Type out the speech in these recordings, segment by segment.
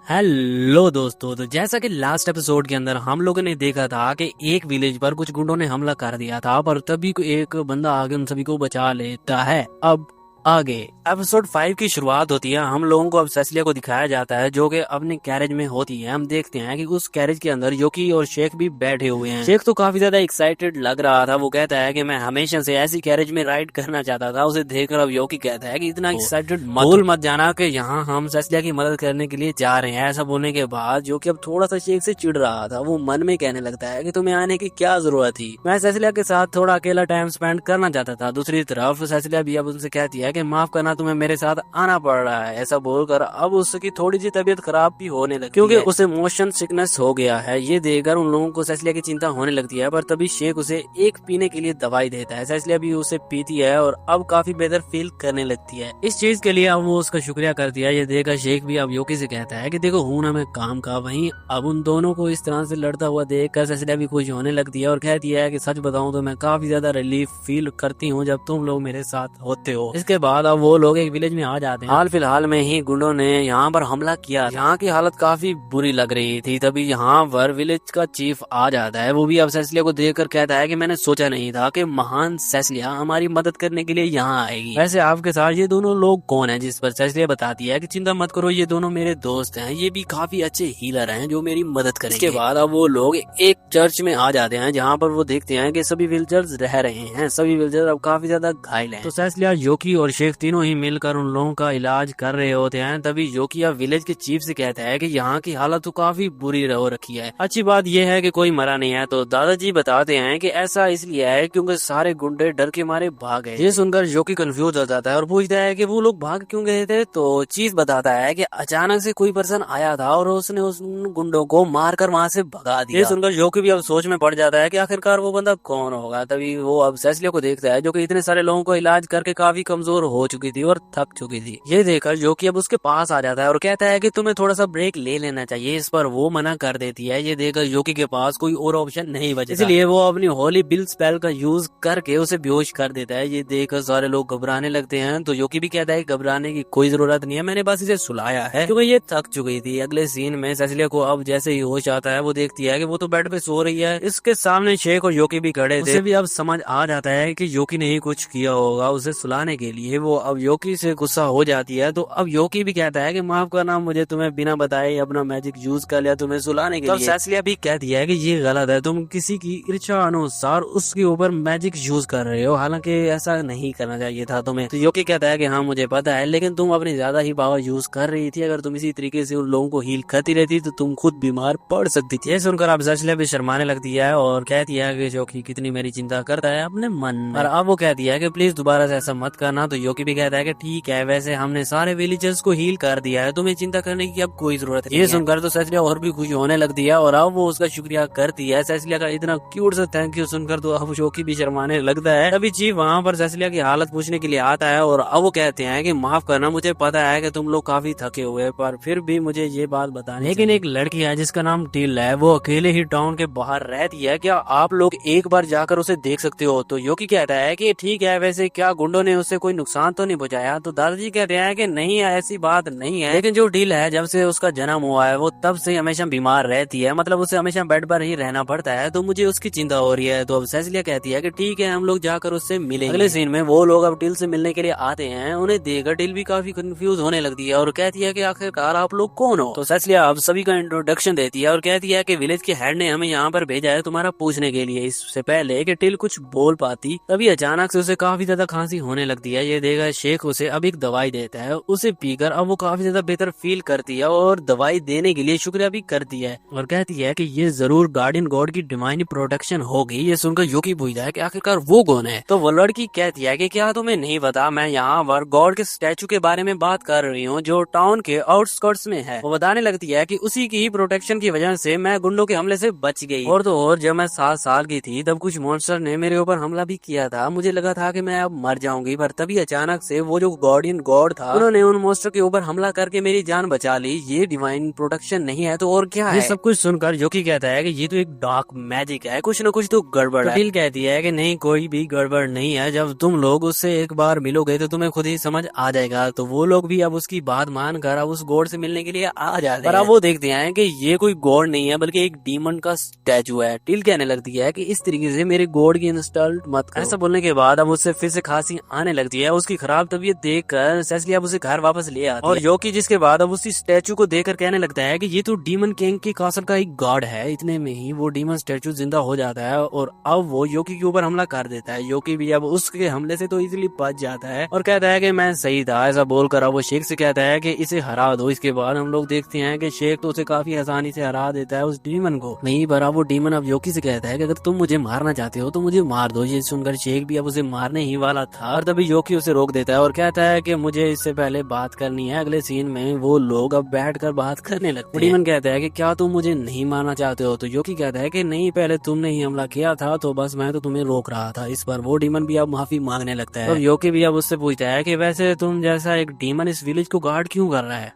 Hello दोस्तों। तो जैसा कि लास्ट एपिसोड के अंदर हम लोगों ने देखा था कि एक विलेज पर कुछ गुंडों ने हमला कर दिया था, पर तभी एक बंदा आगे उन सभी को बचा लेता है। अब आगे एपिसोड 5 की शुरुआत होती है। हम लोगों को अब सेसिलिया को दिखाया जाता है जो कि अपने कैरेज में होती है। हम देखते हैं कि उस कैरेज के अंदर योकी और शेख भी बैठे हुए हैं। शेख तो काफी ज्यादा एक्साइटेड लग रहा था। वो कहता है कि मैं हमेशा से ऐसी कैरेज में राइड करना चाहता था। उसे देखकर अब योकी कहता है कि इतना एक्साइटेड भूल मत जाना कि यहाँ हम सेसिलिया की मदद करने के लिए जा रहे हैं। ऐसा बोलने के बाद जो कि अब थोड़ा सा शेख से चिढ़ रहा था, वो मन में कहने लगता है कि तुम्हें आने की क्या जरूरत थी, मैं सेसिलिया के साथ थोड़ा अकेला टाइम स्पेंड करना चाहता था। दूसरी तरफ सेसिलिया भी अब उनसे कहती है कि माफ करना, तुम्हें मेरे साथ आना पड़ रहा है। ऐसा बोलकर अब उसकी थोड़ी सी तबीयत खराब भी होने लगती क्योंकि उसे मोशन सिकनेस हो गया है। ये देखकर उन लोगों को सेसिलिया की चिंता होने लगती है, पर तभी शेख उसे एक पीने के लिए दवाई देता है। सेसिलिया भी उसे पीती है और अब काफी बेहतर फील करने लगती है। इस चीज के लिए अब वो उसका शुक्रिया करती है। ये देखकर शेख भी अब योकी से कहता है कि देखो हूं ना मैं काम का। वहीं अब उन दोनों को इस तरह से लड़ता हुआ देखकर सेसिलिया भी खुश होने लगती है और कहती है कि सच बताऊं तो मैं काफी ज्यादा रिलीफ फील करती हूँ जब तुम लोग मेरे साथ होते हो। इसके बाद अब वो लोग एक विलेज में आ जाते हैं। हाल फिलहाल में ही गुंडों ने यहाँ पर हमला किया। यहाँ की हालत काफी बुरी लग रही थी। तभी यहाँ पर विलेज का चीफ आ जाता है। वो भी अब सेसिलिया को देखकर कहता है कि मैंने सोचा नहीं था कि महान सेसिलिया हमारी मदद करने के लिए यहाँ आएगी। वैसे आपके साथ ये दोनों लोग कौन है? जिस पर सेसिलिया बताती है कि चिंता मत करो, ये दोनों मेरे दोस्त हैं। ये भी काफी अच्छे हीलर हैं जो मेरी मदद करेंगे। इसके बाद अब वो लोग एक चर्च में आ जाते हैं जहाँ पर वो देखते हैं कि सभी विलेजर्स रह रहे हैं। सभी विलेजर अब काफी ज्यादा घायल हैं। तो सेसिलिया, योकी और शेख तीनों ही मिलकर उन लोगों का इलाज कर रहे होते हैं। तभी योकी अब विलेज के चीफ से कहता है कि यहाँ की हालत तो काफी बुरी हो रखी है। अच्छी बात यह है कि कोई मरा नहीं है। तो दादाजी बताते हैं कि ऐसा इसलिए है क्योंकि सारे गुंडे डर के मारे भाग गए। ये सुनकर योकी कंफ्यूज हो जाता है और पूछता है कि वो लोग भाग क्यों गए थे। तो चीफ बताता है कि अचानक से कोई पर्सन आया था और उसने उस गुंडों को मारकर वहाँ से भगा दिया। ये सुनकर योकी भी अब सोच में पड़ जाता है कि आखिरकार वो बंदा कौन होगा। तभी वो अब सेसिलिया को देखता है जो कि इतने सारे लोगों को इलाज करके काफी कमजोर हो चुकी थी और थक चुकी थी। ये देखकर योकी अब उसके पास आ जाता है और कहता है कि तुम्हें थोड़ा सा ब्रेक ले लेना चाहिए। इस पर वो मना कर देती है। ये देखकर योकी के पास कोई और ऑप्शन नहीं बचा, इसलिए वो अपनी होली बिल स्पेल का यूज करके उसे बेहोश कर देता है। ये देखकर सारे लोग घबराने लगते हैं। तो योकी भी कहता है घबराने की कोई जरूरत नहीं है, मैंने बस इसे सुलाया है क्योंकि ये थक चुकी थी। अगले सीन में सेसिलिया को अब जैसे ही होश आता है वो देखती है कि वो तो बेड पे सो रही है। इसके सामने शेख और योकी भी खड़े थे। उसे भी अब समझ आ जाता है कि योकी ने ही कुछ किया होगा उसे सुलाने के लिए। वो अब योकी से गुस्सा हो जाती है। तो अब योकी भी कहता है कि माफ करना, मुझे तुम्हें बिना बताए अपना मैजिक यूज कर लिया तुम्हें सुलाने के लिए। सेसिलिया भी कहती है कि ये गलत है, तुम किसी की इच्छा अनुसार उसके ऊपर मैजिक यूज कर रहे हो, हालांकि ऐसा नहीं करना चाहिए था तुम्हें। तो योकी कहता है कि हाँ मुझे पता है, लेकिन तुम अपनी ज्यादा ही पावर यूज कर रही थी। अगर तुम इसी तरीके से उन लोगों को हील करती रहती तो तुम खुद बीमार पड़ सकती थी। ये सुनकर अब सेसिलिया भी शर्माने लगती है और कहती है कि योकी कितनी मेरी चिंता करता है अपने मन में। और अब वो कहती है कि प्लीज दोबारा से ऐसा मत करना। तो योकी भी कहता है कि ठीक है, वैसे हमने सारे विलेजर्स को हील कर दिया है, तुम्हें चिंता करने की अब कोई जरूरत नहीं है। ये सुनकर तो सेसिलिया और भी खुश होने लगती है और अब वो उसका शुक्रिया करती है। सेसिलिया का इतना क्यूट सा थैंक यू सुनकर तो अब योकी भी शर्माने लगता है। तभी चीफ वहाँ पर सेसिलिया की हालत पूछने के लिए आता है और अब वो कहते हैं कि माफ करना, मुझे पता है कि तुम लोग काफी थके हुए, पर फिर भी मुझे ये बात बतानी। लेकिन एक लड़की है जिसका नाम टिल है, वो अकेले ही टाउन के बाहर रहती है, क्या आप लोग एक बार जाकर उसे देख सकते हो? तो योकी कहता है कि ठीक है, वैसे क्या गुंडों ने उससे कोई नुकसान तो नहीं पहुंचाया? तो दादाजी कहते हैं कि नहीं, ऐसी बात नहीं है, लेकिन जो टिल है जब से उसका जन्म हुआ है वो तब से हमेशा बीमार रहती है, मतलब उसे हमेशा बेड पर ही रहना पड़ता है, तो मुझे उसकी चिंता हो रही है। तो अब सेसिलिया कहती है कि ठीक है, हम लोग जाकर उससे मिलेंगे। अगले सीन में वो लोग अब टिल से मिलने के लिए आते हैं। उन्हें देखकर टिल भी काफी कंफ्यूज होने लगती है और कहती है कि आखिरकार आप लोग कौन हो? तो सेसिलिया अब सभी का इंट्रोडक्शन देती है और कहती है कि विलेज के हेड ने हमें यहाँ पर भेजा है तुम्हारा पूछने के लिए। इससे पहले कि टिल कुछ बोल पाती तभी अचानक से उसे काफी ज्यादा खांसी होने लगती है। ये देखकर शेख उसे अब एक दवाई देता है। उसे पीकर अब वो काफी ज्यादा बेहतर फील करती है और दवाई देने के लिए शुक्रिया भी करती है और कहती है कि ये जरूर गार्डियन गॉड की डिवाइन प्रोटेक्शन होगी। ये सुनकर योकी पूछता है कि आखिरकार वो कौन है? तो वो लड़की कहती है कि क्या तुम्हें नहीं पता, मैं यहाँ पर गॉड के स्टैचू के बारे में बात कर रही हूँ जो टाउन के आउटस्कर्ट्स में है। वो बताने लगती है कि उसी की ही प्रोटेक्शन की वजह से मैं गुंडों के हमले से बच गई। और तो और जब मैं 7 साल की थी तब कुछ मॉन्स्टर ने मेरे ऊपर हमला भी किया था। मुझे लगा था कि मैं अब मर जाऊंगी, पर तभी अचानक से वो जो गार्डियन गॉड था उन्होंने उन मॉन्स्टर के ऊपर हमला करके मेरी जान बचा ली। ये डिवाइन प्रोटेक्शन नहीं है तो और क्या है? ये सब कुछ सुनकर योकी कहता है कि ये तो एक डार्क मैजिक है, कुछ न कुछ तो गड़बड़ है। टिल कहती है कि नहीं, कोई भी गड़बड़ नहीं है, जब तुम लोग उससे एक बार मिलोगे तो तुम्हें खुद ही समझ आ जाएगा। तो वो लोग भी अब उसकी बात मानकर अब उस गॉड से मिलने के लिए आ जाते हैं। पर अब वो देखते हैं कि ये कोई गॉड नहीं है बल्कि एक डीमन का स्टैचू है। टिल कहने लगती है कि इस तरीके से मेरे गॉड की इंसल्ट मत करो। ऐसा बोलने के बाद अब उससे फिर से खांसी आने लगती है। उसकी खराब तबीयत देखकर सेसिली अब उसे घर वापस ले आती है और योकी जिसके बाद अब उसी स्टैचू को देखकर कहने लगता है कि ये तो डीमन किंग के कासल का एक गॉड है। इतने में ही वो डीमन स्टैचू जिंदा हो जाता है और अब वो योकी के ऊपर हमला कर देता है। योकी भी अब उसके हमले से तो इजीली बच जाता है और कहता है कि मैं सही था। ऐसा बोलकर अब वो शेख से कहता है कि इसे हरा दो। इसके बाद हम लोग देखते हैं कि शेख तो उसे काफी आसानी से हरा देता है उस डीमन को। वहीं पर अब वो डीमन अब योकी से कहता है कि अगर तुम मुझे मारना चाहते हो तो मुझे मार दो। ये सुनकर शेख भी अब उसे मारने ही वाला था और तभी योकी उसे रोक देता है और कहता है कि मुझे इससे पहले बात करनी है। अगले सीन में वो लोग अब बैठकर बात करने लगते हैं। डीमन कहता है कि क्या तुम मुझे नहीं मारना चाहते हो? तो योकी कहता है कि नहीं, पहले तुमने ही हमला किया था तो बस मैं तो तुम्हें रोक रहा था। इस पर वो डीमन भी अब माफी मांगने लगता है। तो योकी भी अब उससे पूछता है कि वैसे तुम जैसा एक डीमन इस विलेज को गार्ड क्यों कर रहा है?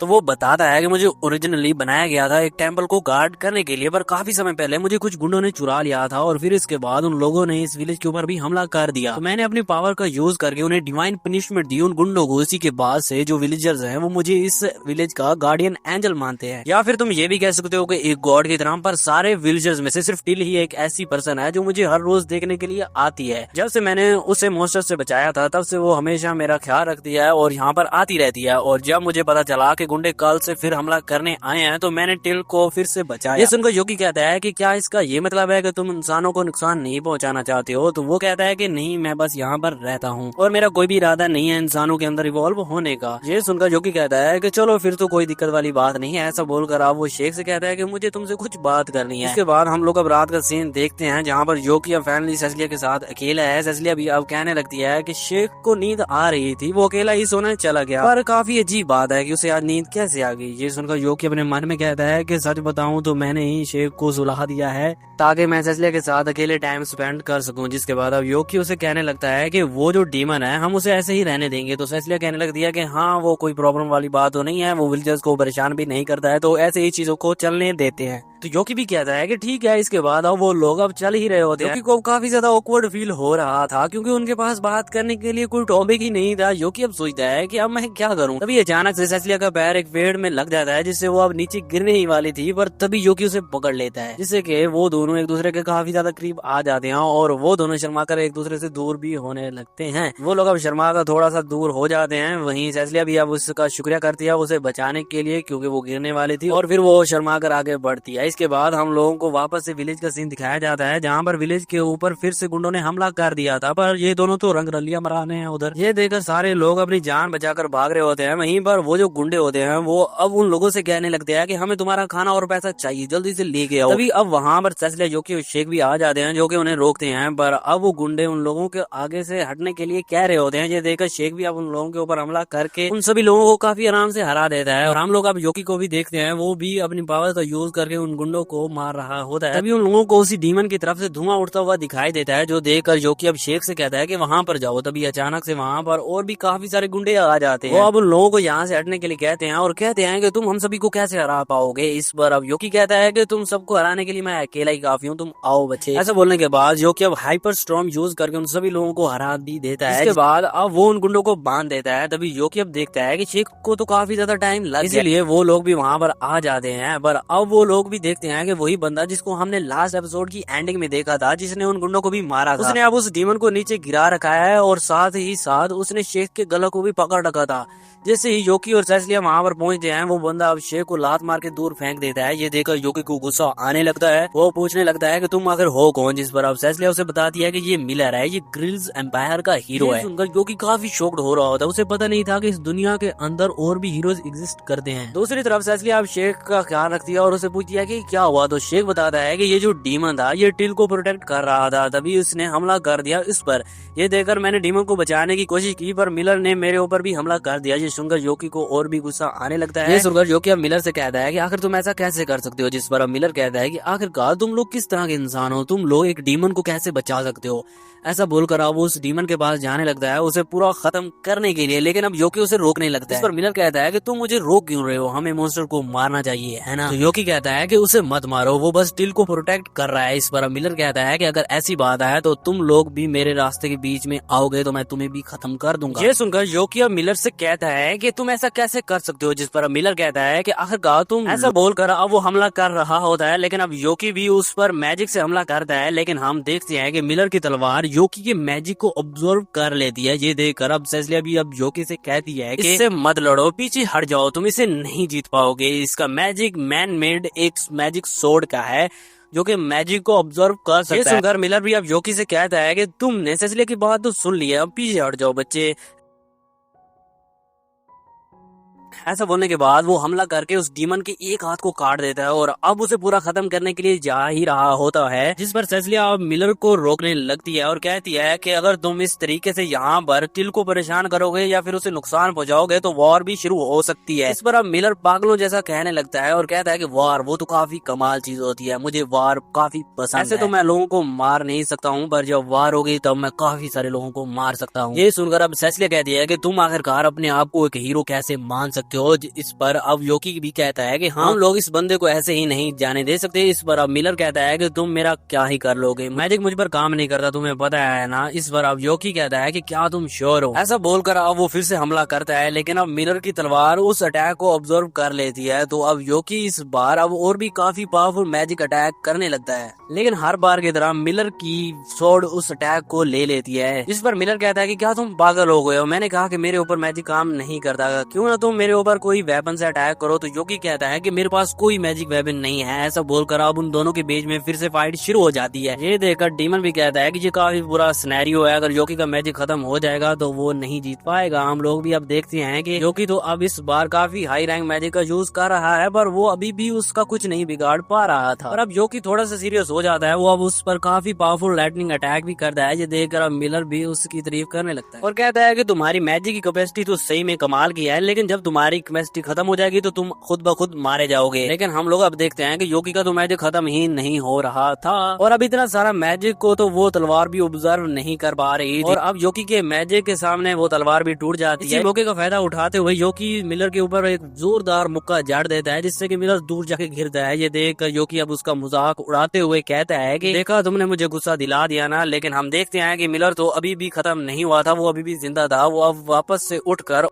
तो वो बताता है कि मुझे ओरिजिनली बनाया गया था एक टेंपल को गार्ड करने के लिए, पर काफी समय पहले मुझे कुछ गुंडों ने चुरा लिया था और फिर इसके बाद उन लोगों ने इस विलेज के ऊपर भी हमला कर दिया। तो मैंने अपनी पावर का यूज करके उन्हें डिवाइन पनिशमेंट दी उन गुंडों को। इसी के बाद से जो विलेजर्स हैं वो मुझे इस विलेज का गार्डियन एंजल मानते हैं। या फिर तुम ये भी कह सकते हो कि एक गॉड की तरह, पर सारे विलेजर्स में से सिर्फ टिल ही एक ऐसी पर्सन है जो मुझे हर रोज देखने के लिए आती है। जब से मैंने उसे मॉन्स्टर से बचाया था तब से वो हमेशा मेरा ख्याल रखती है और यहाँ पर आती रहती है। और जब मुझे पता चला कि गुंडे कल से फिर हमला करने आए हैं तो मैंने टिल को फिर से बचाया। ये सुनकर योकी कहता है कि क्या इसका ये मतलब है कि तुम इंसानों को नुकसान नहीं पहुंचाना चाहते हो? तो वो कहता है कि नहीं, मैं बस यहाँ पर रहता हूँ और मेरा कोई भी इरादा नहीं है इंसानों के अंदर इवॉल्व होने का। ये सुनकर योकी कहता है कि चलो फिर तो कोई दिक्कत वाली बात नहीं है। ऐसा बोलकर अब वो शेख से कहता है कि मुझे तुमसे कुछ बात करनी है। इसके बाद हम लोग अब रात का सीन देखते हैं जहाँ पर योकी अब फैमिली सेसिलिया के साथ अकेला है। सेसिलिया भी अब कहने लगती है कि शेख को नींद आ रही थी, वो अकेला ही सोने चला गया, पर काफी अजीब बात है कि उसे आज नींद कैसे आ गई। ये सुनकर योकी अपने मन में कहता है कि सच बताऊं तो मैंने ही शेख को सुलाह दिया है ताकि मैं सेसिलिया के साथ अकेले टाइम स्पेंड कर सकूं। जिसके बाद अब योकी उसे कहने लगता है कि वो जो डीमन है हम उसे ऐसे ही रहने देंगे। तो सेसिलिया कहने लगती है कि हाँ, वो कोई प्रॉब्लम वाली बात तो नहीं है, वो विलेजर्स को परेशान भी नहीं करता है, तो ऐसे ही चीजों को चलने देते हैं। तो योकी भी कहता है कि ठीक है। इसके बाद अब वो लोग अब चल ही रहे होते हैं। योकी को काफी ज्यादा ऑकवर्ड फील हो रहा था क्योंकि उनके पास बात करने के लिए कोई टॉपिक ही नहीं था। योकी अब सोचता है कि अब मैं क्या करूं। तभी अचानक से सेसिलिया का पैर एक पेड़ में लग जाता है जिससे वो अब नीचे गिरने ही वाली थी, पर तभी योकी उसे पकड़ लेता है जिससे कि वो दोनों एक दूसरे के काफी ज्यादा करीब आ जाते हैं और वो दोनों शर्माकर एक दूसरे से दूर भी होने लगते हैं। वो लोग अब शर्माकर थोड़ा सा दूर हो जाते हैं। वहीं सेसिलिया भी अब उसका शुक्रिया करती है उसे बचाने के लिए क्योंकि वो गिरने वाली थी और फिर वो शर्माकर आगे बढ़ती है। इसके बाद हम लोगों को वापस से विलेज का सीन दिखाया जाता है जहाँ पर विलेज के ऊपर फिर से गुंडों ने हमला कर दिया था, पर ये दोनों तो रंग रलिया मराने हैं उधर। ये देखकर सारे लोग अपनी जान बचाकर भाग रहे होते हैं। वहीं पर वो जो गुंडे होते हैं वो अब उन लोगों से कहने लगते हैं कि हमें तुम्हारा खाना और पैसा चाहिए, जल्दी से लेके आओ। तभी अब वहाँ पर सेसिलिया योकी और शेख भी आ जाते हैं जो कि उन्हें रोकते हैं, पर अब वो गुंडे उन लोगों के आगे से हटने के लिए कह रहे होते हैं। ये देखकर शेख भी अब उन लोगों के ऊपर हमला करके उन सभी लोगों को काफी आराम से हरा देता है। और हम लोग अब योकी को भी देखते हैं, वो भी अपनी पावर का यूज करके उन गुंडों को मार रहा होता है। तभी उन लोगों को उसी डीमन की तरफ से धुआं उड़ता हुआ दिखाई देता है जो देखकर योकी अब शेख से कहता है कि वहां पर जाओ। तभी अचानक से वहां पर और भी काफी सारे गुंडे आ जाते हैं। वो अब उन लोगों को यहाँ से हटने के लिए कहते हैं और कहते हैं कि तुम हम सभी को कैसे हरा पाओगे। इस पर अब योकी कहता है कि तुम सबको हराने के लिए मैं अकेला ही काफी हूँ, तुम आओ बच्चे। ऐसा बोलने के बाद योकी अब हाइपर स्टॉर्म यूज करके उन सभी लोगों को हरा भी देता है। इसके बाद अब वो उन गुंडों को बांध देता है। तभी योकी अब देखता है कि शेख को तो काफी ज्यादा टाइम लग गया, इसलिए वो लोग भी वहाँ पर आ जाते हैं। पर अब वो लोग भी देखते हैं कि वही बंदा जिसको हमने लास्ट एपिसोड की एंडिंग में देखा था, जिसने उन गुंडों को भी मारा था, उसने अब उस डीमन को नीचे गिरा रखा है और साथ ही साथ उसने शेख के गला को भी पकड़ रखा था। जैसे ही योकी और सेसिलिया वहाँ पर पहुंचते हैं, वो बंदा अब शेख को लात मार के दूर फेंक देता है। ये देखकर योकी को गुस्सा आने लगता है। वो पूछने लगता है कि तुम आखिर हो कौन। जिस पर अब सेसिलिया उसे बताती है कि ये मिलर है, ये ग्रिल्स एम्पायर का हीरो है। सुनकर योकी काफी शॉक्ड हो रहा होता है, उसे पता नहीं था कि इस दुनिया के अंदर और भी हीरोज एग्जिस्ट करते हैं। दूसरी तरफ सेसिलिया अब शेख का ख्याल रखती है और उसे पूछती है कि क्या हुआ। तो शेख बताता है कि ये जो डीमन था ये टिल को प्रोटेक्ट कर रहा था, तभी उसने हमला कर दिया इस पर। ये देखकर मैंने डीमन को बचाने की कोशिश की पर मिलर ने मेरे ऊपर भी हमला कर दिया। ये सुनकर योकी को और भी गुस्सा आने लगता है। ये सुनकर योकी अब मिलर से कहता है कि आखिर तुम ऐसा कैसे कर सकते हो, जिस पर अब मिलर कहता है कि आखिरकार तुम लोग किस तरह के इंसान हो, तुम लोग एक डीमन को कैसे बचा सकते हो। ऐसा बोलकर अब उस डीमन के पास जाने लगता है उसे पूरा खत्म करने के लिए, लेकिन अब योकी उसे रोकने लगता है। इस पर मिलर कहता है कि तुम मुझे रोक क्यों रहे हो, हमें मॉन्स्टर को मारना चाहिए, है ना। तो योकी कहता है कि उसे मत मारो, वो बस टिल को प्रोटेक्ट कर रहा है। इस पर अब मिलर कहता है कि अगर ऐसी बात है तो तुम लोग भी मेरे रास्ते के बीच में आओगे तो मैं तुम्हें भी खत्म कर दूंगा। ये सुनकर योकी अब मिलर से कहता है कि तुम ऐसा कैसे कर सकते हो, जिस पर अब मिलर कहता है कि आखिरकार तुम ऐसा बोलकर अब वो हमला कर रहा होता है, लेकिन अब योकी भी उस पर मैजिक से हमला करता है। लेकिन हम देखते हैं कि मिलर की तलवार योकी के मैजिक को ऑब्जर्व कर लेती है। ये देखकर अब सेसिलिया भी अब योकी से कहती है कि इससे मत लड़ो, पीछे हट जाओ, तुम इसे नहीं जीत पाओगे। इसका मैजिक मैन मेड एक मैजिक सोर्ड का है जो कि मैजिक को ऑब्जर्व कर सकता है। सुनकर मिलर भी अब योकी से कहता है कि तुमने सेसिलिया की बात तो सुन ली है, अब पीछे हट जाओ बच्चे। ऐसा बोलने के बाद वो हमला करके उस डीमन के एक हाथ को काट देता है और अब उसे पूरा खत्म करने के लिए जा ही रहा होता है, जिस पर सेसिलिया अब मिलर को रोकने लगती है और कहती है कि अगर तुम इस तरीके से यहाँ पर टिल को परेशान करोगे या फिर उसे नुकसान पहुंचाओगे तो वॉर भी शुरू हो सकती है। इस पर अब मिलर पागलों जैसा कहने लगता है और कहता है कि वॉर वो तो काफी कमाल चीज होती है, मुझे वॉर काफी पसंद है। ऐसे तो मैं लोगों को मार नहीं सकता हूँ, पर जब वॉर होगी तब मैं काफी सारे लोगों को मार सकता हूँ। ये सुनकर अब सेसिलिया कहती है कि तुम आखिरकार अपने आप को एक हीरो कैसे मान सकते हो। इस पर अब योकी भी कहता है कि हम लोग इस बंदे को ऐसे ही नहीं जाने दे सकते। इस पर अब मिलर कहता है कि तुम मेरा क्या ही कर लोगे, मैजिक मुझ पर काम नहीं करता, तुम्हें पता है ना। इस पर अब योकी कहता है कि क्या तुम श्योर हो। ऐसा बोलकर अब वो फिर से हमला करता है, लेकिन अब मिलर की तलवार उस अटैक को ऑब्जर्व कर लेती है। तो अब योकी इस बार अब और भी काफी पावरफुल मैजिक अटैक करने लगता है, लेकिन हर बार की तरह मिलर की स्वॉर्ड उस अटैक को ले लेती है। इस पर मिलर कहता है कि क्या तुम पागल हो गए हो, मैंने कहा कि मेरे ऊपर मैजिक काम नहीं करता, क्यों ना तुम मेरे ऊपर कोई वेपन से अटैक करो। तो योकी कहता है कि मेरे पास कोई मैजिक वेपन नहीं है। ऐसा बोलकर अब उन दोनों के बीच में फिर से फाइट शुरू हो जाती है। ये देखकर डीमन भी कहता है कि ये काफी बुरा सिनेरियो है, अगर योकी का मैजिक खत्म हो जाएगा तो वो नहीं जीत पाएगा। हम लोग भी अब देखते हैं कि योकी तो अब इस बार काफी हाई रैंक मैजिक का यूज कर रहा है, पर वो अभी भी उसका कुछ नहीं बिगाड़ पा रहा था। और अब योकी थोड़ा सा सीरियस हो जाता है, वो अब उस पर काफी पावरफुल लाइटनिंग अटैक भी करता है। ये देखकर अब मिलर भी उसकी तारीफ करने लगता है और कहता है कि तुम्हारी मैजिक की कैपेसिटी तो सही में कमाल की है, लेकिन जब तुम्हारी कैपेसिटी खत्म हो जाएगी तो तुम खुद ब खुद मारे जाओगे। लेकिन हम लोग अब देखते हैं कि योकी का तो मैजिक खत्म ही नहीं हो रहा था और अब इतना सारा मैजिक को तो वो तलवार भी ऑब्जर्व नहीं कर पा रही थी। और अब योकी के मैजिक के सामने वो तलवार भी टूट जाती है। मौके का फायदा उठाते हुए योकी मिलर के ऊपर एक जोरदार मुक्का जड़ देता है, जिससे कि मिलर दूर जाके गिरता है। ये देख कर योकी अब उसका मजाक उड़ाते हुए कहता है कि देखा तुमने मुझे गुस्सा दिला दिया ना। लेकिन हम देखते हैं कि मिलर तो अभी भी खत्म नहीं हुआ था, वो अभी भी जिंदा था। वो अब वापस से उठकर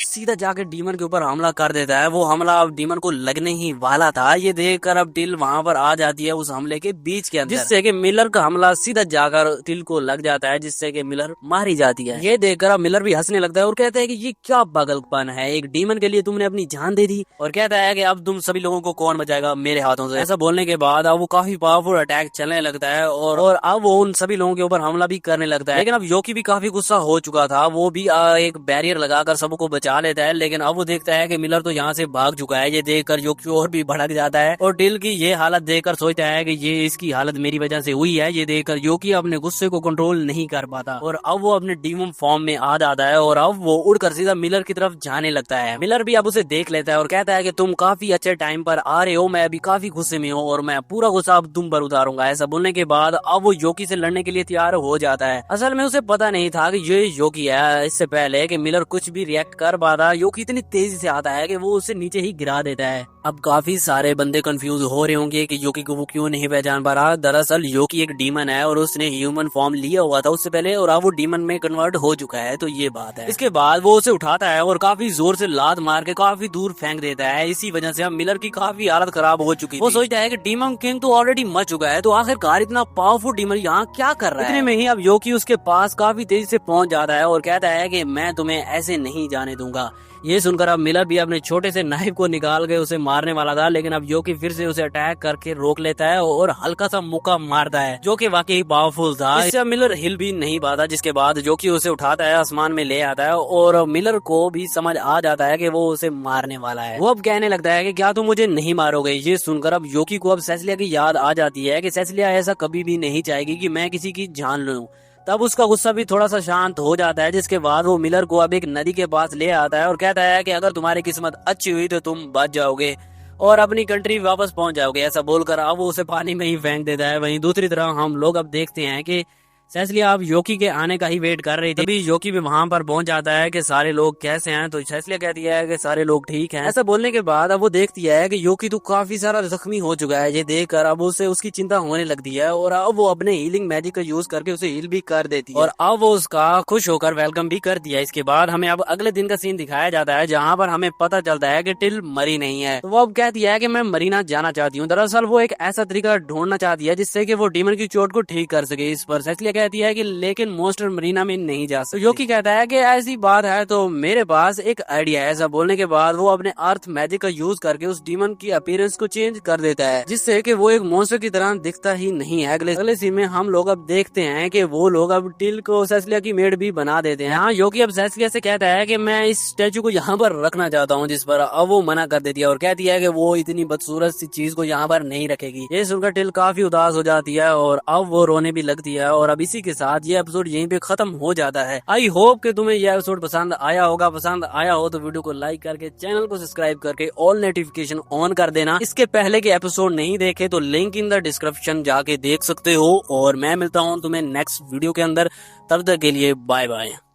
सीधा जाकर डीमन के ऊपर हमला कर देता है। वो हमला अब डीमन को लगने ही वाला था। ये देखकर अब टिल वहां पर आ जाती है उस हमले के बीच के अंदर, जिससे कि मिलर का हमला सीधा जाकर टिल को लग जाता है, जिससे कि मिलर मारी जाती है। ये देखकर अब मिलर भी हंसने लगता है और कहता है कि ये क्या पागलपन है, एक डीमन के लिए तुमने अपनी जान दे दी। और कहता है कि अब तुम सभी लोगों को कौन बचाएगा मेरे हाथों से। ऐसा बोलने के बाद अब वो काफी पावरफुल अटैक चलने लगता है और अब वो उन सभी लोगों के ऊपर हमला भी करने लगता है। लेकिन अब योकी भी काफी गुस्सा हो चुका था, वो भी एक बैरियर लगाकर सबको बचा लेता है। लेकिन अब वो देखता है कि मिलर तो यहाँ से भाग चुका है। ये देखकर योकी और भी भड़क जाता है और टिल की ये हालत देखकर सोचता है कि ये इसकी हालत मेरी वजह से हुई है। ये देखकर योकी अपने गुस्से को कंट्रोल नहीं कर पाता और अब वो अपने डीमन फॉर्म में आ जाता है और अब वो उड़कर सीधा मिलर की तरफ जाने लगता है। मिलर भी अब उसे देख लेता है और कहता है कि तुम काफी अच्छे टाइम पर आ रहे हो, मैं अभी काफी गुस्से में हूँ और मैं पूरा गुस्सा अब तुम पर उतारूंगा। ऐसा बोलने के बाद अब वो योकी से लड़ने के लिए तैयार हो जाता है। असल में उसे पता नहीं था कि ये योकी है। इससे पहले कि मिलर कुछ भी रिएक्ट कर पाता, योकी इतनी तेजी से आता है कि वो उसे नीचे ही गिरा देता है। अब काफी सारे बंदे कंफ्यूज हो रहे होंगे कि योकी को वो क्यों नहीं पहचान पा रहा। दरअसल योकी एक डीमन है और उसने ह्यूमन फॉर्म लिया हुआ था उससे पहले और अब वो डीमन में कन्वर्ट हो चुका है, तो ये बात है। इसके बाद वो उसे उठाता है और काफी जोर से लात मार के काफी दूर फेंक देता है। इसी वजह से अब मिलर की काफी हालत खराब हो चुकी थी। वो सोचता है कि डीमन किंग तो ऑलरेडी मर चुका है, तो आखिरकार इतना पावरफुल डीमन यहाँ क्या कर रहा है। इतने में ही अब योकी उसके पास काफी तेजी से पहुंच जाता है और कहता है कि मैं तुम्हें ऐसे नहीं जाने दूंगा। ये सुनकर अब मिलर भी अपने छोटे से नाइफ को निकाल के उसे मारने वाला था, लेकिन अब योकी फिर से उसे अटैक करके रोक लेता है और हल्का सा मुक्का मारता है जो कि वाकई पावरफुल था। इससे मिलर हिल भी नहीं पाता, जिसके बाद योकी उसे उठाता है, आसमान में ले आता है और मिलर को भी समझ आ जाता है कि वो उसे मारने वाला है। वो अब कहने लगता है कि क्या तुम मुझे नहीं मारोगे। ये सुनकर अब योकी को अब सेसिलिया की याद आ जाती है कि सेसिलिया ऐसा कभी भी नहीं चाहेगी कि मैं किसी की जान लूं। तब उसका गुस्सा भी थोड़ा सा शांत हो जाता है, जिसके बाद वो मिलर को अब एक नदी के पास ले आता है और कहता है कि अगर तुम्हारी किस्मत अच्छी हुई तो तुम बच जाओगे और अपनी कंट्री वापस पहुंच जाओगे। ऐसा बोलकर अब वो उसे पानी में ही फेंक देता है। वहीं दूसरी तरफ हम लोग अब देखते हैं कि सेसिलिया अब योकी के आने का ही वेट कर रही थी। तभी योकी भी वहां पर पहुंच जाता है कि सारे लोग कैसे हैं, तो सेसिलिया कहती है कि सारे लोग ठीक हैं। ऐसा बोलने के बाद अब वो देखती है कि योकी तो काफी सारा जख्मी हो चुका है। ये देखकर अब उसे उसकी चिंता होने लगती है और अब वो अपने हीलिंग मैजिक का यूज करके उसे हील भी कर देती है और अब वो उसका खुश होकर वेलकम भी कर दिया। इसके बाद हमें अब अगले दिन का सीन दिखाया जाता है, जहाँ पर हमें पता चलता है कि टिल मरी नहीं है। तो वो अब कहती है कि मैं मरीना जाना चाहती हूँ। दरअसल वो एक ऐसा तरीका ढूंढना चाहती है जिससे कि वो डीमन की चोट को ठीक कर सके। इस पर सेसिलिया कहती है कि लेकिन मोस्टर मरीना में नहीं जा सकते। योकी कहता है कि ऐसी बात है तो मेरे पास एक आइडिया है। ऐसा बोलने के बाद वो अपने अर्थ मैजिक का यूज करके उस डीमन की अपीयरेंस को चेंज कर देता है, जिससे कि वो एक मॉन्स्टर की तरह दिखता ही नहीं है। अगले सीन में हम लोग अब देखते हैं कि वो लोग अब टिल को सेसिलिया की मेड भी बना देते हैं। हाँ, योकी अब सेसिलिया से कहता है कि मैं इस स्टेचू को यहाँ पर रखना चाहता हूँ, जिस पर अब वो मना कर देती है और कहती है कि वो इतनी बदसूरत सी चीज को यहाँ पर नहीं रखेगी। ये सुनकर टिल काफी उदास हो जाती है और अब वो रोने भी लगती है। और अब इसी के साथ ये एपिसोड यहीं पे खत्म हो जाता है। आई होप कि तुम्हें यह एपिसोड पसंद आया होगा। पसंद आया हो तो वीडियो को लाइक करके चैनल को सब्सक्राइब करके ऑल नोटिफिकेशन ऑन कर देना। इसके पहले के एपिसोड नहीं देखे तो लिंक इन द डिस्क्रिप्शन जाके देख सकते हो। और मैं मिलता हूँ तुम्हें नेक्स्ट वीडियो के अंदर, तब तक के लिए बाय बाय।